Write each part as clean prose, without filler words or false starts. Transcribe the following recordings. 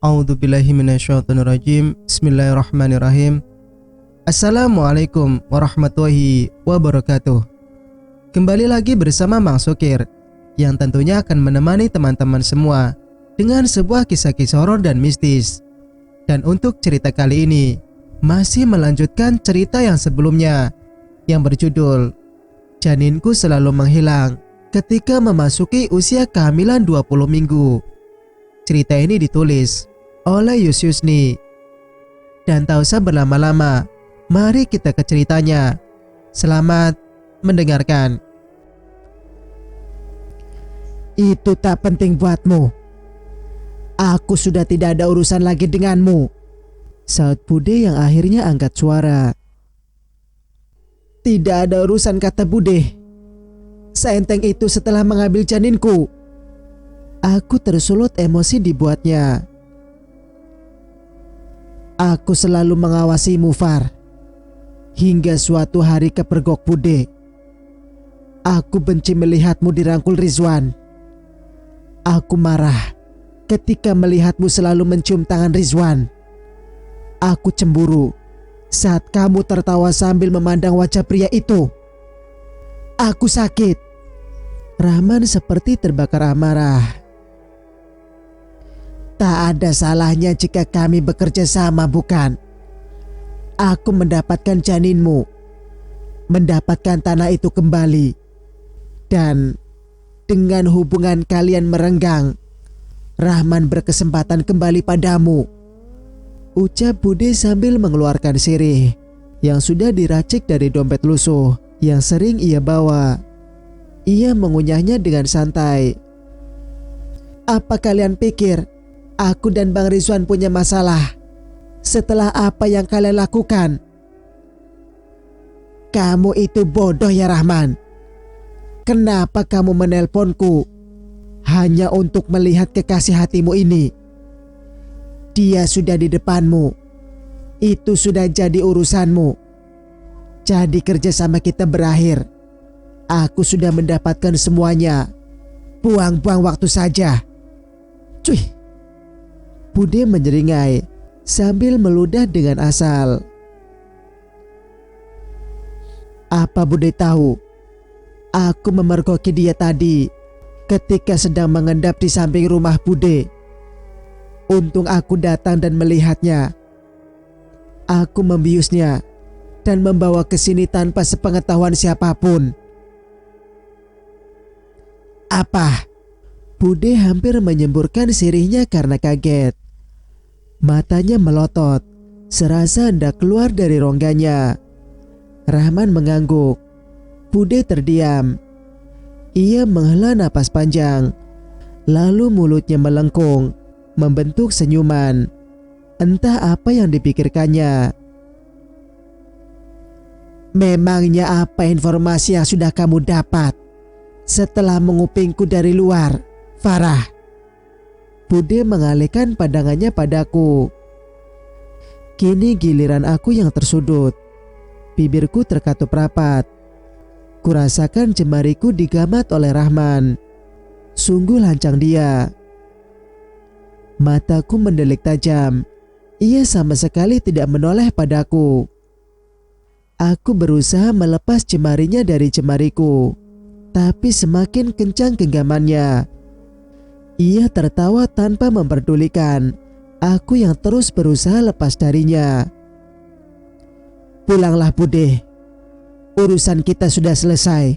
A'udzubillahi minasyaitonirrajim. Bismillahirrahmanirrahim. Assalamualaikum warahmatullahi wabarakatuh. Kembali lagi bersama Mang Sukir, yang tentunya akan menemani teman-teman semua dengan sebuah kisah-kisah horor dan mistis. Dan untuk cerita kali ini masih melanjutkan cerita yang sebelumnya, yang berjudul Janinku Selalu Menghilang Ketika Memasuki Usia Kehamilan 20 Minggu. Cerita ini ditulis oleh Yusyusni. Dan tak usah berlama-lama, mari kita ke ceritanya. Selamat mendengarkan. Itu tak penting buatmu. Aku sudah tidak ada urusan lagi denganmu, saut Bude yang akhirnya angkat suara. Tidak ada urusan, kata Bude. Seenteng itu setelah mengambil janinku. Aku tersulut emosi dibuatnya. Aku selalu mengawasimu, Far. Hingga suatu hari kepergok Bude. Aku benci melihatmu dirangkul Rizwan. Aku marah ketika melihatmu selalu mencium tangan Rizwan. Aku cemburu saat kamu tertawa sambil memandang wajah pria itu. Aku sakit. Rahman seperti terbakar amarah. Tak ada salahnya jika kami bekerja sama, bukan? Aku mendapatkan janinmu, mendapatkan tanah itu kembali, dan dengan hubungan kalian merenggang, Rahman berkesempatan kembali padamu, ucap Bude sambil mengeluarkan sirih yang sudah diracik dari dompet lusuh yang sering ia bawa. Ia mengunyahnya dengan santai. Apa kalian pikir aku dan Bang Rizwan punya masalah setelah apa yang kalian lakukan? Kamu itu bodoh ya, Rahman. Kenapa kamu menelponku hanya untuk melihat kekasih hatimu ini? Dia sudah di depanmu. Itu sudah jadi urusanmu. Jadi kerjasama kita berakhir. Aku sudah mendapatkan semuanya. Buang-buang waktu saja. Cuy. Bude menyeringai sambil meludah dengan asal. Apa Bude tahu? Aku memergoki dia tadi ketika sedang mengendap di samping rumah Bude. Untung aku datang dan melihatnya. Aku membiusnya dan membawa ke sini tanpa sepengetahuan siapapun. Apa? Bude hampir menyemburkan sirihnya karena kaget. Matanya melotot, serasa hendak keluar dari rongganya. Rahman mengangguk. Bude terdiam. Ia menghela napas panjang, lalu mulutnya melengkung, membentuk senyuman. Entah apa yang dipikirkannya. Memangnya apa informasi yang sudah kamu dapat setelah mengupingku dari luar, Farah? Bude mengalihkan pandangannya padaku. Kini giliran aku yang tersudut. Bibirku terkatup rapat. Kurasakan jemariku digamat oleh Rahman. Sungguh lancang dia. Mataku mendelik tajam. Ia sama sekali tidak menoleh padaku. Aku berusaha melepas jemarinya dari jemariku, tapi semakin kencang genggamannya. Ia tertawa tanpa memperdulikan aku yang terus berusaha lepas darinya. Pulanglah Bude. Urusan kita sudah selesai.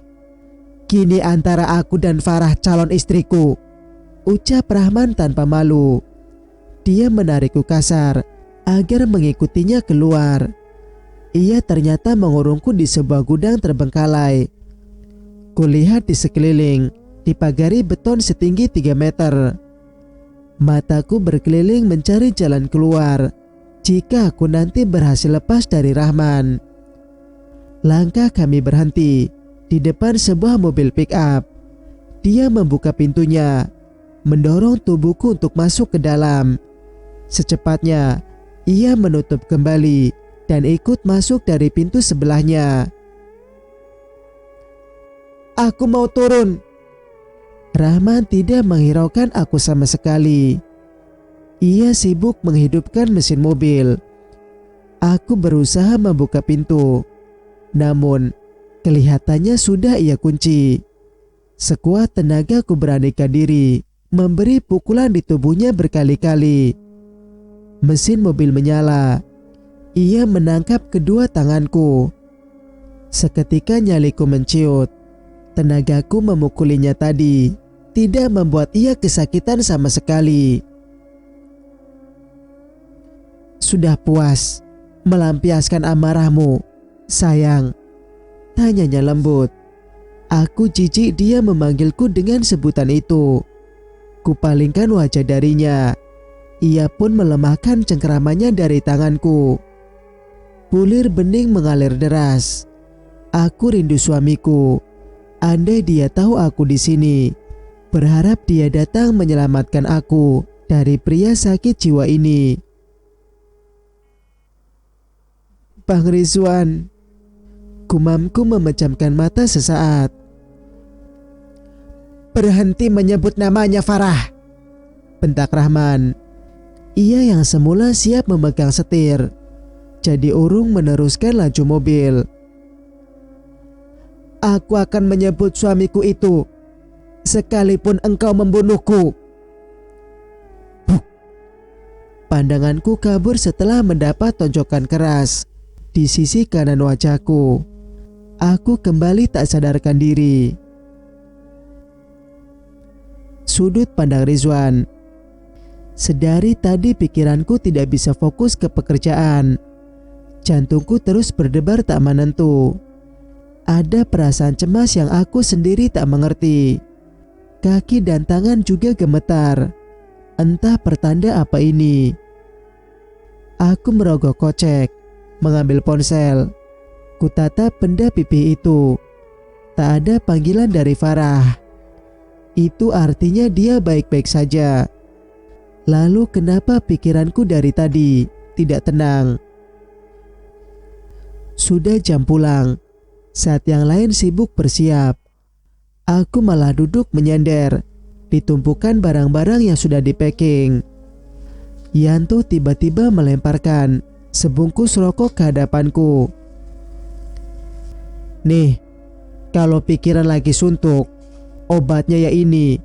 Kini antara aku dan Farah calon istriku, ucap Rahman tanpa malu. Dia menarikku kasar agar mengikutinya keluar. Ia ternyata mengurungku di sebuah gudang terbengkalai. Kulihat di sekeliling dipagari beton setinggi 3 meter. Mataku berkeliling mencari jalan keluar jika aku nanti berhasil lepas dari Rahman. Langkah kami berhenti di depan sebuah mobil pick-up. Dia membuka pintunya, mendorong tubuhku untuk masuk ke dalam. Secepatnya ia menutup kembali dan ikut masuk dari pintu sebelahnya. Aku mau turun. Rahman tidak menghiraukan aku sama sekali. Ia sibuk menghidupkan mesin mobil. Aku berusaha membuka pintu, namun kelihatannya sudah ia kunci. Sekuat tenaga ku beranikan diri memberi pukulan di tubuhnya berkali-kali. Mesin mobil menyala. Ia menangkap kedua tanganku. Seketika nyaliku menciut. Tenagaku memukulinya tadi tidak membuat ia kesakitan sama sekali. Sudah puas melampiaskan amarahmu, sayang? Tanyanya lembut. Aku jijik dia memanggilku dengan sebutan itu. Kupalingkan wajah darinya. Ia pun melemahkan cengkeramannya dari tanganku. Bulir bening mengalir deras. Aku rindu suamiku. Andai dia tahu aku di sini, berharap dia datang menyelamatkan aku dari pria sakit jiwa ini. Bang Rizwan, gumamku memejamkan mata sesaat. Berhenti menyebut namanya, Farah, bentak Rahman. Ia yang semula siap memegang setir, jadi urung meneruskan laju mobil. Aku akan menyebut suamiku itu, sekalipun engkau membunuhku. Pandanganku kabur setelah mendapat tonjokan keras di sisi kanan wajahku. Aku kembali tak sadarkan diri. Sudut pandang Rizwan. Sedari tadi pikiranku tidak bisa fokus ke pekerjaan. Jantungku terus berdebar tak menentu. Ada perasaan cemas yang aku sendiri tak mengerti. Kaki dan tangan juga gemetar. Entah pertanda apa ini. Aku merogoh kocek, mengambil ponsel. Kutatap benda pipih itu. Tak ada panggilan dari Farah. Itu artinya dia baik-baik saja. Lalu kenapa pikiranku dari tadi tidak tenang? Sudah jam pulang. Saat yang lain sibuk bersiap, aku malah duduk menyender di tumpukan barang-barang yang sudah di-packing. Yanto tiba-tiba melemparkan sebungkus rokok ke hadapanku. Nih, kalau pikiran lagi suntuk, obatnya ya ini,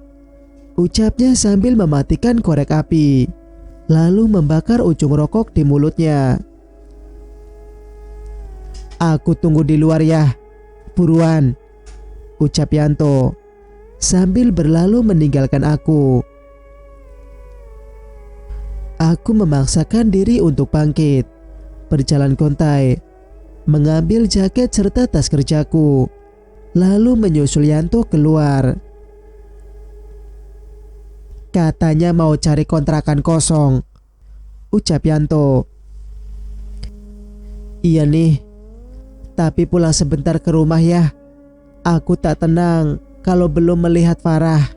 ucapnya sambil mematikan korek api, lalu membakar ujung rokok di mulutnya. Aku tunggu di luar ya, buruan, ucap Yanto sambil berlalu meninggalkan aku. Aku memaksakan diri untuk bangkit, berjalan kontai, mengambil jaket serta tas kerjaku, lalu menyusul Yanto keluar. Katanya mau cari kontrakan kosong, ucap Yanto. Iya nih, tapi pulang sebentar ke rumah ya. Aku tak tenang kalau belum melihat Farah.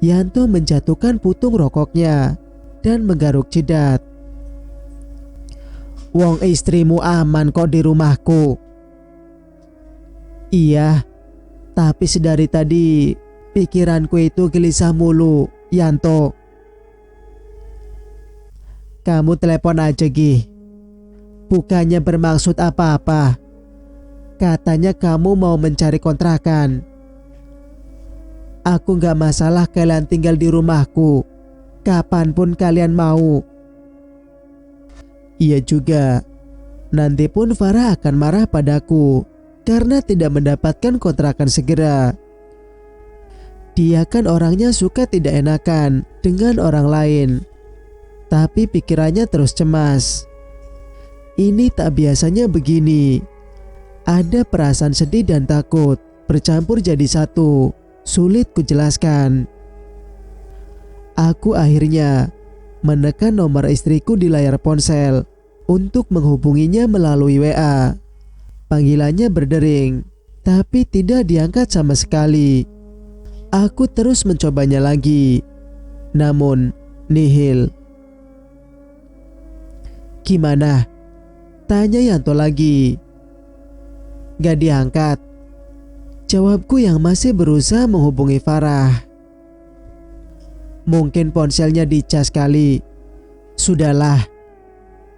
Yanto menjatuhkan putung rokoknya dan menggaruk jidat. Wong istrimu aman kok di rumahku. Iya, tapi sedari tadi pikiranku itu gelisah mulu, Yanto. Kamu telepon aja, Gi. Bukannya bermaksud apa-apa. Katanya kamu mau mencari kontrakan. Aku gak masalah kalian tinggal di rumahku kapanpun kalian mau. Iya juga. Nanti pun Farah akan marah padaku karena tidak mendapatkan kontrakan segera. Dia kan orangnya suka tidak enakan dengan orang lain. Tapi pikirannya terus cemas. Ini tak biasanya begini. Ada perasaan sedih dan takut bercampur jadi satu. Sulit kujelaskan. Aku akhirnya menekan nomor istriku di layar ponsel untuk menghubunginya melalui WA. Panggilannya berdering, tapi tidak diangkat sama sekali. Aku terus mencobanya lagi, namun nihil. Gimana? Tanya Yanto lagi. Gak diangkat. Jawabku yang masih berusaha menghubungi Farah. Mungkin ponselnya dicas kali. Sudahlah,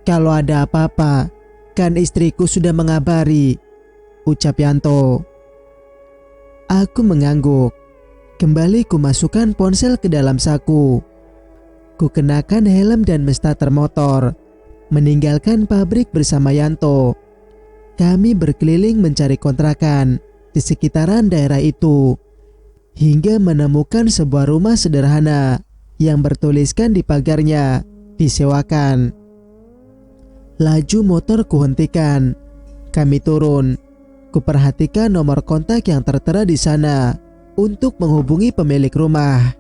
kalau ada apa-apa, kan istriku sudah mengabari, ucap Yanto. Aku mengangguk. Kembali kumasukkan ponsel ke dalam saku. Kukenakan helm dan starter motor, meninggalkan pabrik bersama Yanto. Kami berkeliling mencari kontrakan di sekitaran daerah itu, hingga menemukan sebuah rumah sederhana yang bertuliskan di pagarnya, disewakan. Laju motor kuhentikan. Kami turun. Kuperhatikan nomor kontak yang tertera di sana untuk menghubungi pemilik rumah.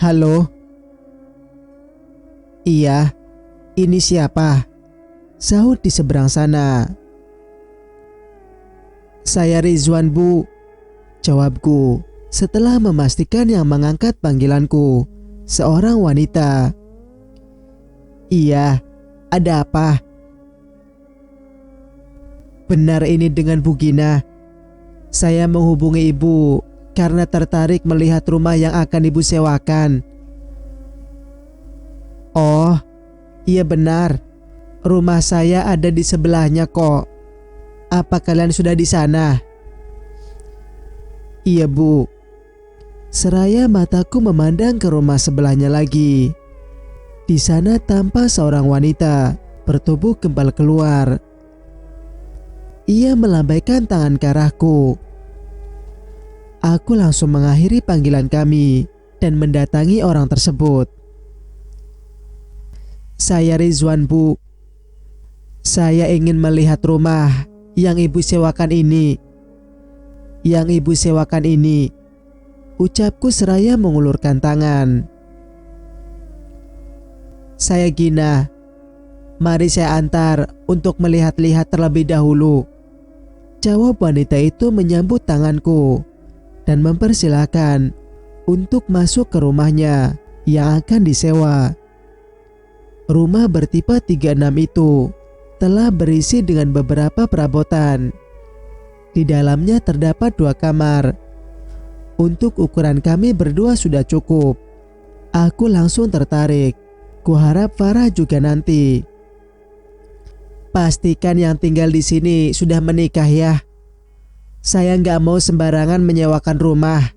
Halo? Iya, ini siapa? Sahut di seberang sana. Saya Rizwan, Bu, jawabku setelah memastikan yang mengangkat panggilanku seorang wanita. Iya, ada apa? Benar ini dengan Bu Gina. Saya menghubungi Ibu karena tertarik melihat rumah yang akan Ibu sewakan. Oh, iya benar. Rumah saya ada di sebelahnya kok. Apa kalian sudah di sana? Iya, Bu. Seraya mataku memandang ke rumah sebelahnya lagi. Di sana tampak seorang wanita bertubuh kempal keluar. Ia melambaikan tangan ke arahku. Aku langsung mengakhiri panggilan kami dan mendatangi orang tersebut. Saya Rizwan, Bu. Saya ingin melihat rumah yang Ibu sewakan ini. Yang Ibu sewakan ini, ucapku seraya mengulurkan tangan. Saya Gina. Mari saya antar untuk melihat-lihat terlebih dahulu, jawab wanita itu menyambut tanganku dan mempersilahkan untuk masuk ke rumahnya yang akan disewa. Rumah bertipe 36 itu telah berisi dengan beberapa perabotan. Di dalamnya terdapat 2 kamar. Untuk ukuran kami berdua sudah cukup. Aku langsung tertarik. Kuharap Farah juga nanti. Pastikan yang tinggal di sini sudah menikah ya. Saya nggak mau sembarangan menyewakan rumah,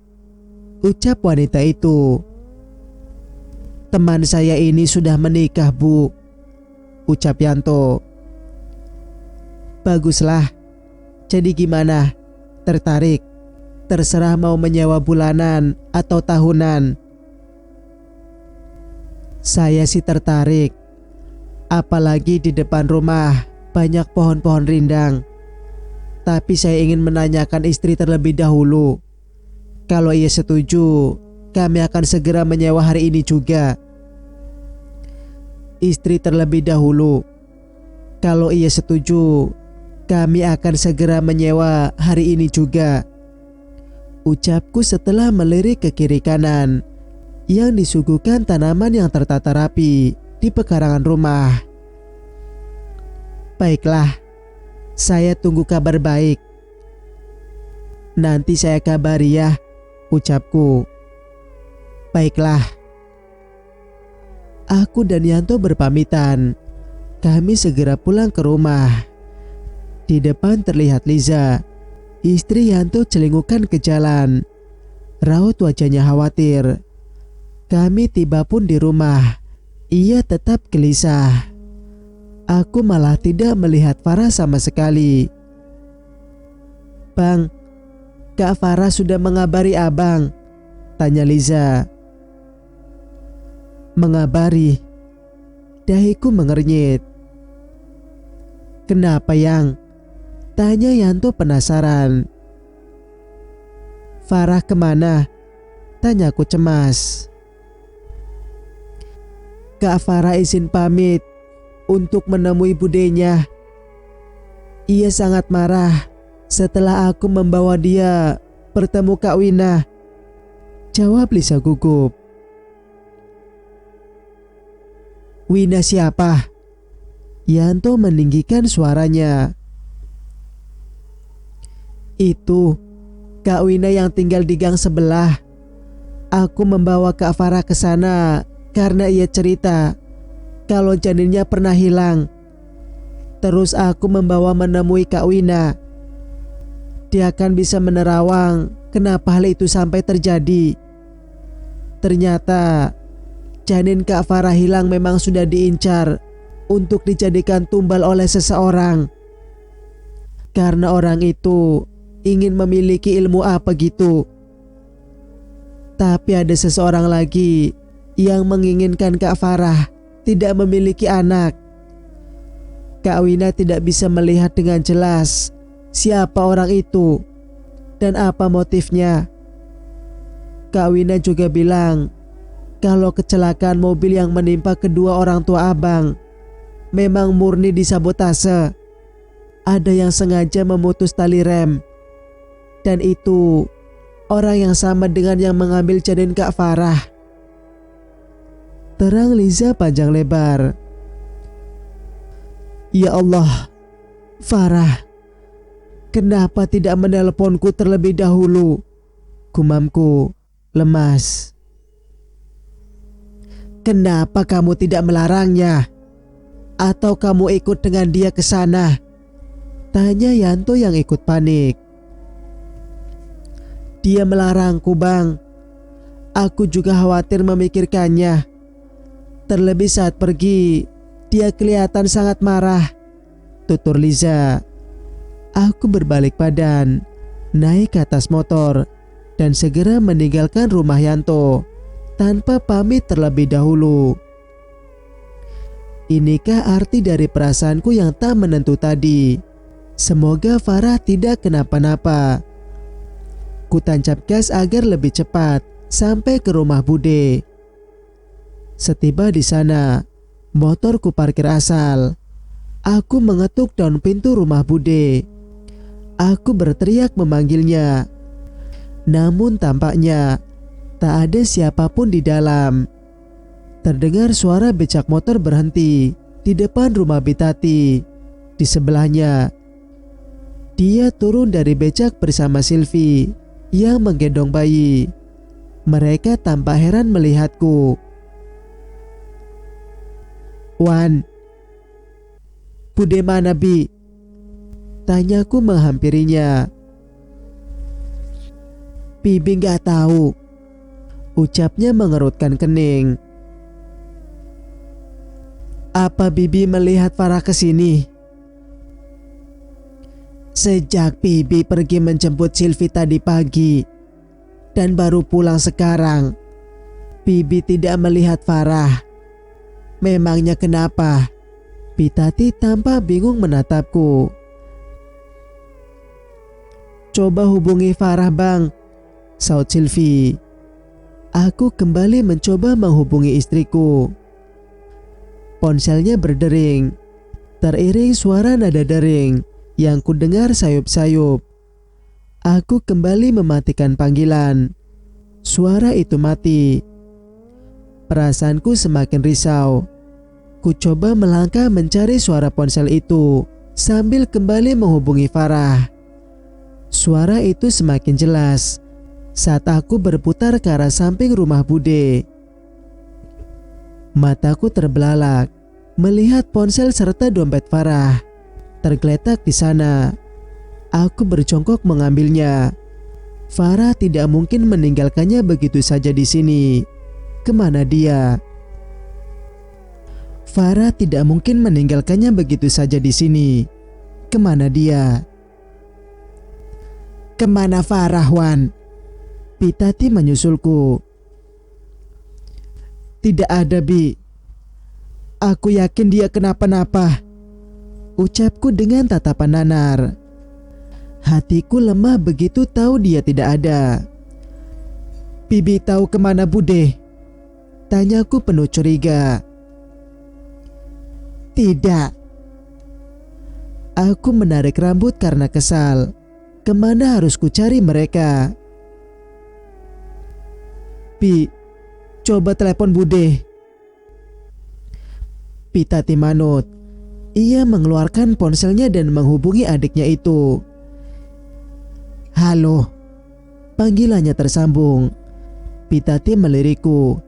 ucap wanita itu. Teman saya ini sudah menikah, Bu, ucap Yanto. Baguslah. Jadi gimana? Tertarik? Terserah mau menyewa bulanan atau tahunan. Saya sih tertarik. Apalagi di depan rumah banyak pohon-pohon rindang. Tapi saya ingin menanyakan istri terlebih dahulu. Kalau ia setuju, kami akan segera menyewa hari ini juga. Istri terlebih dahulu. Kalau ia setuju, kami akan segera menyewa hari ini juga, ucapku setelah melirik ke kiri kanan yang disuguhkan tanaman yang tertata rapi di pekarangan rumah. Baiklah, saya tunggu kabar baik. Nanti saya kabari ya, ucapku. Baiklah. Aku dan Yanto berpamitan. Kami segera pulang ke rumah. Di depan terlihat Liza, istri Yanto, celingukan ke jalan. Raut wajahnya khawatir. Kami tiba pun di rumah. Ia tetap gelisah. Aku malah tidak melihat Farah sama sekali. Bang, Kak Farah sudah mengabari abang, tanya Liza. Mengabari? Dahiku mengernyit. Kenapa yang? Tanya Yanto penasaran. Farah kemana? Tanyaku cemas. Kak Farah izin pamit untuk menemui budenya. Ia sangat marah setelah aku membawa dia bertemu Kak Wina, jawab Lisa gugup. Wina siapa? Yanto meninggikan suaranya. Itu Kak Wina yang tinggal di gang sebelah. Aku membawa Kak Farah ke sana karena ia cerita kalau janinnya pernah hilang. Terus aku membawa menemui Kak Wina. Dia akan bisa menerawang kenapa hal itu sampai terjadi. Ternyata janin Kak Farah hilang memang sudah diincar untuk dijadikan tumbal oleh seseorang. Karena orang itu ingin memiliki ilmu apa gitu. Tapi ada seseorang lagi yang menginginkan Kak Farah tidak memiliki anak. Kak Wina tidak bisa melihat dengan jelas siapa orang itu dan apa motifnya. Kak Wina juga bilang kalau kecelakaan mobil yang menimpa kedua orang tua abang memang murni disabotase. Ada yang sengaja memutus tali rem. Dan itu orang yang sama dengan yang mengambil janin Kak Farah. Terang Liza panjang lebar. Ya Allah, Farah, kenapa tidak menelponku terlebih dahulu? Gumamku lemas. Kenapa kamu tidak melarangnya? Atau kamu ikut dengan dia ke sana? Tanya Yanto yang ikut panik. Dia melarangku, Bang. Aku juga khawatir memikirkannya. Terlebih saat pergi, dia kelihatan sangat marah, tutur Liza. Aku berbalik badan, naik ke atas motor, dan segera meninggalkan rumah Yanto tanpa pamit terlebih dahulu. Inikah arti dari perasaanku yang tak menentu tadi? Semoga Farah tidak kenapa-napa. Ku tancap gas agar lebih cepat sampai ke rumah Bude. Setiba di sana, motor ku parkir asal. Aku mengetuk daun pintu rumah Bude. Aku berteriak memanggilnya. Namun tampaknya tak ada siapapun di dalam. Terdengar suara becak motor berhenti di depan rumah Bitati. Di sebelahnya, dia turun dari becak bersama Silvi yang menggendong bayi. Mereka tampak heran melihatku. Wan, Bude mana Bi? Tanyaku menghampirinya. Bibi gak tahu, ucapnya mengerutkan kening. Apa Bibi melihat Farah kesini? Sejak Bibi pergi menjemput Silvi tadi pagi dan baru pulang sekarang, Bibi tidak melihat Farah. Memangnya kenapa? Bitati tampak bingung menatapku. Coba hubungi Farah, Bang, saut Silvi. Aku kembali mencoba menghubungi istriku. Ponselnya berdering, teriring suara nada dering yang ku dengar sayup-sayup. Aku kembali mematikan panggilan. Suara itu mati. Perasaanku semakin risau. Ku coba melangkah mencari suara ponsel itu sambil kembali menghubungi Farah. Suara itu semakin jelas saat aku berputar ke arah samping rumah Bude. Mataku terbelalak melihat ponsel serta dompet Farah tergeletak di sana. Aku berjongkok mengambilnya. Farah tidak mungkin meninggalkannya begitu saja di sini. Kemana dia? Farah tidak mungkin meninggalkannya begitu saja di sini. Kemana dia? Kemana Farah, Wan? Bitati menyusulku. Tidak ada, Bi. Aku yakin dia kenapa-napa, ucapku dengan tatapan nanar. Hatiku lemah begitu tahu dia tidak ada. Bibi tahu kemana Bude? Tanyaku penuh curiga. Tidak. Aku menarik rambut karena kesal. Kemana harus ku cari mereka? Bi, coba telepon Bude. Bitati manut. Ia mengeluarkan ponselnya dan menghubungi adiknya itu. Halo. Panggilannya tersambung. Pitati melirikku.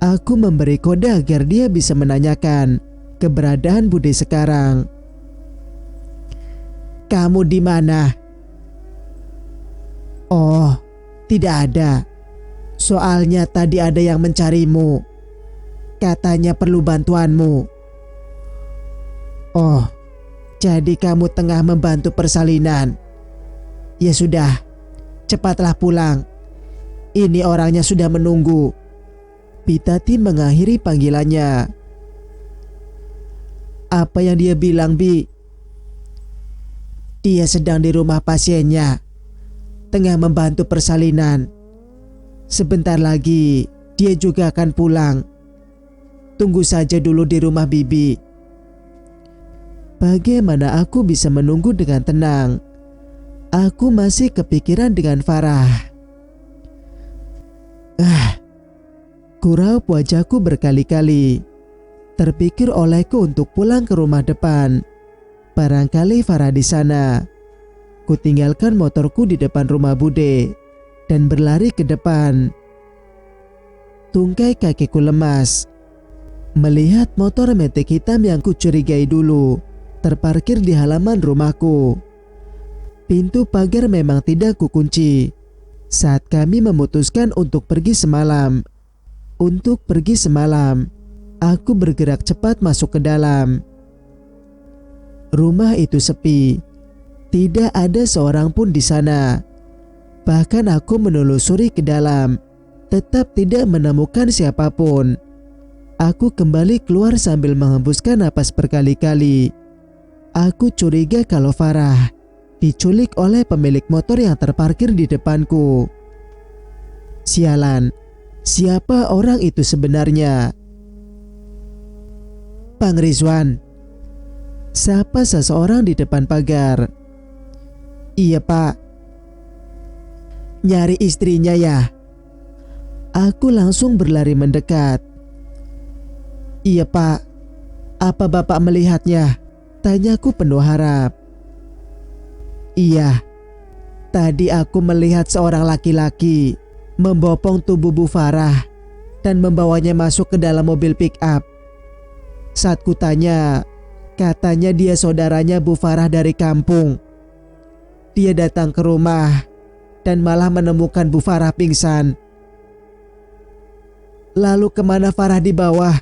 Aku memberi kode agar dia bisa menanyakan keberadaan Bude sekarang. Kamu di mana? Oh, tidak ada. Soalnya tadi ada yang mencarimu. Katanya perlu bantuanmu. Oh, jadi kamu tengah membantu persalinan. Ya sudah, cepatlah pulang. Ini orangnya sudah menunggu. Pitati mengakhiri panggilannya. Apa yang dia bilang, Bi? Dia sedang di rumah pasiennya, tengah membantu persalinan. Sebentar lagi dia juga akan pulang. Tunggu saja dulu di rumah Bibi. Bagaimana aku bisa menunggu dengan tenang? Aku masih kepikiran dengan Farah. Kuraup wajahku berkali-kali. Terpikir olehku untuk pulang ke rumah depan. Barangkali Farah di sana. Kutinggalkan motorku di depan rumah Bude dan berlari ke depan. Tungkai kakiku lemas melihat motor metik hitam yang kucurigai dulu terparkir di halaman rumahku. Pintu pagar memang tidak kukunci saat kami memutuskan untuk pergi semalam. Aku bergerak cepat masuk ke dalam. Rumah itu sepi. Tidak ada seorang pun di sana. Bahkan aku menelusuri ke dalam, tetap tidak menemukan siapapun. Aku kembali keluar sambil menghembuskan napas berkali-kali. Aku curiga kalau Farah diculik oleh pemilik motor yang terparkir di depanku. Sialan, siapa orang itu sebenarnya? Bang Rizwan, sapa seseorang di depan pagar. Iya Pak. Nyari istrinya ya? Aku langsung berlari mendekat. Iya Pak. Apa Bapak melihatnya? Tanyaku penuh harap. Iya. Tadi aku melihat seorang laki-laki membopong tubuh Bu Farah dan membawanya masuk ke dalam mobil pick-up. Saat kutanya, katanya dia saudaranya Bu Farah dari kampung. Dia datang ke rumah dan malah menemukan Bu Farah pingsan. Lalu kemana Farah di bawah?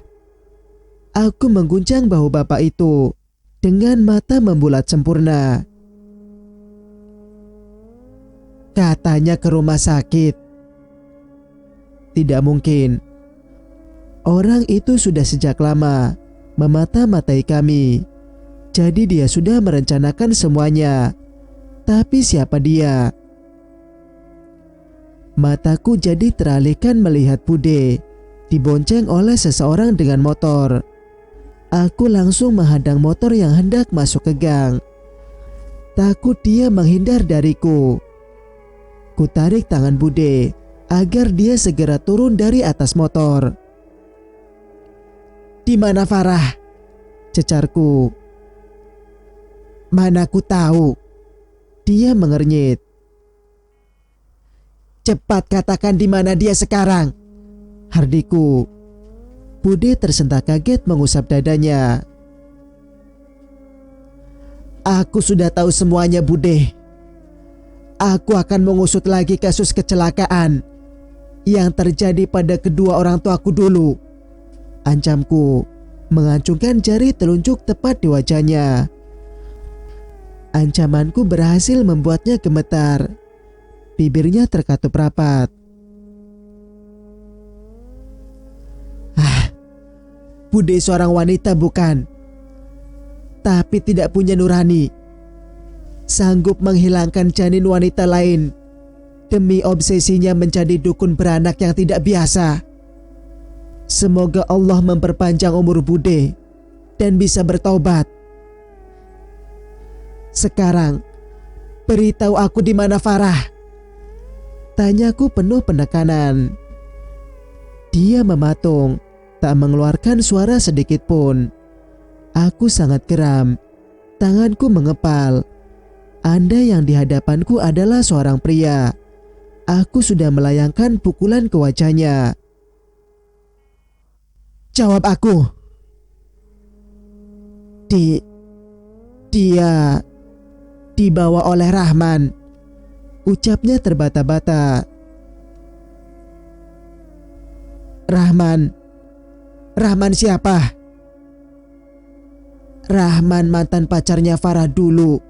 Aku mengguncang bahu bapak itu dengan mata membulat sempurna. Katanya ke rumah sakit. Tidak mungkin. Orang itu sudah sejak lama memata-matai kami. Jadi dia sudah merencanakan semuanya. Tapi siapa dia? Mataku jadi teralihkan melihat Bude dibonceng oleh seseorang dengan motor. Aku langsung menghadang motor yang hendak masuk ke gang. Takut dia menghindar dariku. Kutarik tangan Bude agar dia segera turun dari atas motor. Di mana Farah? Cecarku. Mana ku tahu. Dia mengernyit. Cepat katakan di mana dia sekarang. Hardiku. Bude tersentak kaget mengusap dadanya. Aku sudah tahu semuanya Bude. Aku akan mengusut lagi kasus kecelakaan yang terjadi pada kedua orang tuaku dulu. Ancamku mengacungkan jari telunjuk tepat di wajahnya. Ancamanku berhasil membuatnya gemetar. Bibirnya terkatup rapat. Bude seorang wanita bukan? Tapi tidak punya nurani. Sanggup menghilangkan janin wanita lain demi obsesinya menjadi dukun beranak yang tidak biasa. Semoga Allah memperpanjang umur Bude dan bisa bertaubat. Sekarang, beritahu aku di mana Farah. Tanyaku penuh penekanan. Dia mematung, tak mengeluarkan suara sedikit pun. Aku sangat geram. Tanganku mengepal. Anda yang di hadapanku adalah seorang pria. Aku sudah melayangkan pukulan ke wajahnya. Jawab aku. Dia dibawa oleh Rahman, ucapnya terbata-bata. Rahman siapa? Rahman mantan pacarnya Farah dulu,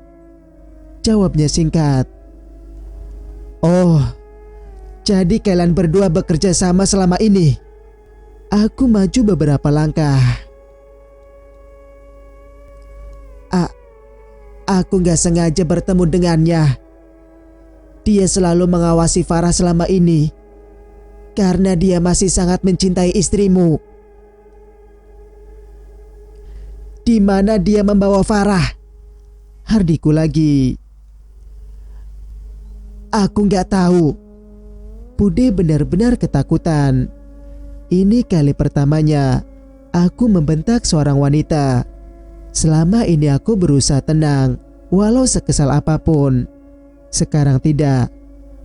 jawabnya singkat. Oh, jadi kalian berdua bekerja sama selama ini? Aku maju beberapa langkah. Aku gak sengaja bertemu dengannya. Dia selalu mengawasi Farah selama ini karena dia masih sangat mencintai istrimu. Di mana dia membawa Farah? Hardiku lagi. Aku gak tahu. Bude benar-benar ketakutan. Ini kali pertamanya aku membentak seorang wanita. Selama ini aku berusaha tenang, walau sekesal apapun. Sekarang tidak.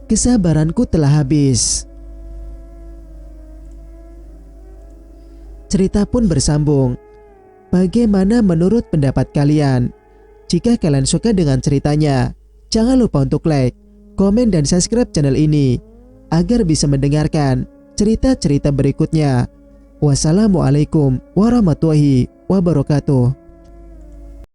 Kesabaranku telah habis. Cerita pun bersambung. Bagaimana menurut pendapat kalian? Jika kalian suka dengan ceritanya, jangan lupa untuk like, komen, dan subscribe channel ini agar bisa mendengarkan cerita-cerita berikutnya. Wassalamualaikum warahmatullahi wabarakatuh.